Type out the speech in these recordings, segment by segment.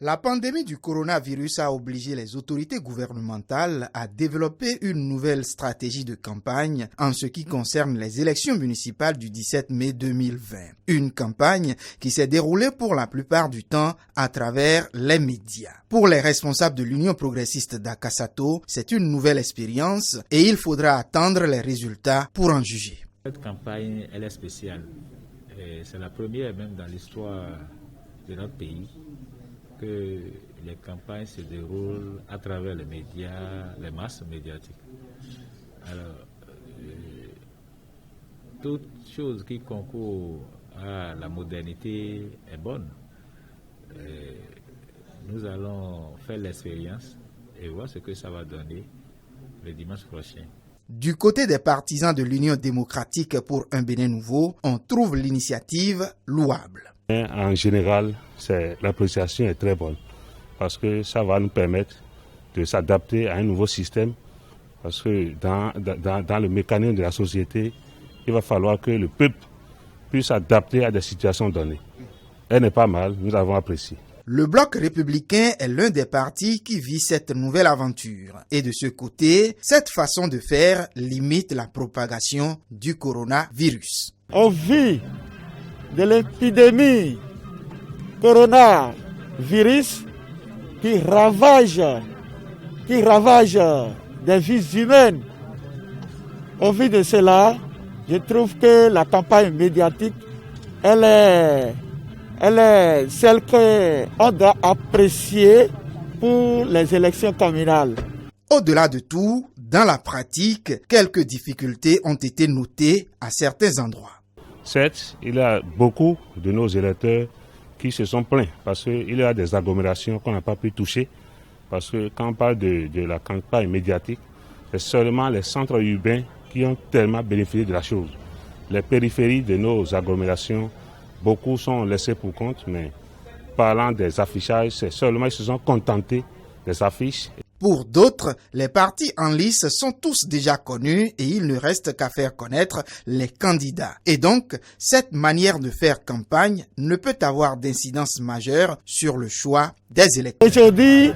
La pandémie du coronavirus a obligé les autorités gouvernementales à développer une nouvelle stratégie de campagne en ce qui concerne les élections municipales du 17 mai 2020. Une campagne qui s'est déroulée pour la plupart du temps à travers les médias. Pour les responsables de l'Union progressiste d'Akasato, c'est une nouvelle expérience et il faudra attendre les résultats pour en juger. Cette campagne, elle est spéciale. C'est la première même dans l'histoire de notre pays que les campagnes se déroulent à travers les médias, les masses médiatiques. Alors, toute chose qui concourt à la modernité est bonne. Nous allons faire l'expérience et voir ce que ça va donner le dimanche prochain. Du côté des partisans de l'Union démocratique pour un Bénin nouveau, on trouve l'initiative louable. En général, l'appréciation est très bonne parce que ça va nous permettre de s'adapter à un nouveau système parce que dans le mécanisme de la société, il va falloir que le peuple puisse s'adapter à des situations données. Elle n'est pas mal, nous avons apprécié. Le Bloc républicain est l'un des partis qui vit cette nouvelle aventure. Et de ce côté, cette façon de faire limite la propagation du coronavirus. On vit de l'épidémie coronavirus qui ravage des vies humaines. Au vu de cela, je trouve que la campagne médiatique, elle est celle qu'on doit apprécier pour les élections communales. Au-delà de tout, dans la pratique, quelques difficultés ont été notées à certains endroits. Certes, il y a beaucoup de nos électeurs qui se sont plaints parce qu'il y a des agglomérations qu'on n'a pas pu toucher. Parce que quand on parle de la campagne médiatique, c'est seulement les centres urbains qui ont tellement bénéficié de la chose. Les périphéries de nos agglomérations, beaucoup sont laissés pour compte, mais parlant des affichages, c'est seulement ils se sont contentés des affiches. Pour d'autres, les partis en lice sont tous déjà connus et il ne reste qu'à faire connaître les candidats. Et donc, cette manière de faire campagne ne peut avoir d'incidence majeure sur le choix des électeurs. Aujourd'hui,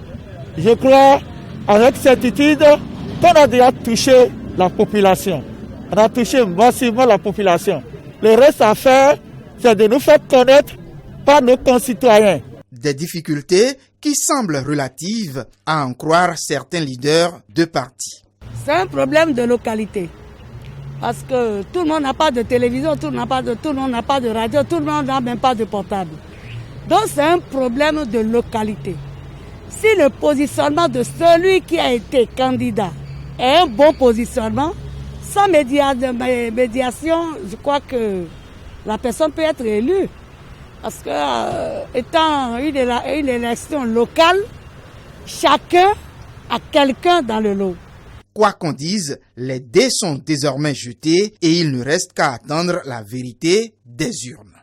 je crois avec certitude qu'on a déjà touché la population. On a touché massivement la population. Le reste à faire, c'est de nous faire connaître par nos concitoyens. Des difficultés qui semblent relatives à en croire certains leaders de partis. C'est un problème de localité. Parce que tout le monde n'a pas de télévision, tout le monde n'a pas de radio, tout le monde n'a même pas de portable. Donc c'est un problème de localité. Si le positionnement de celui qui a été candidat est un bon positionnement, sans médiation, je crois que la personne peut être élue. Parce que, étant une élection locale, chacun a quelqu'un dans le lot. Quoi qu'on dise, les dés sont désormais jetés et il ne reste qu'à attendre la vérité des urnes.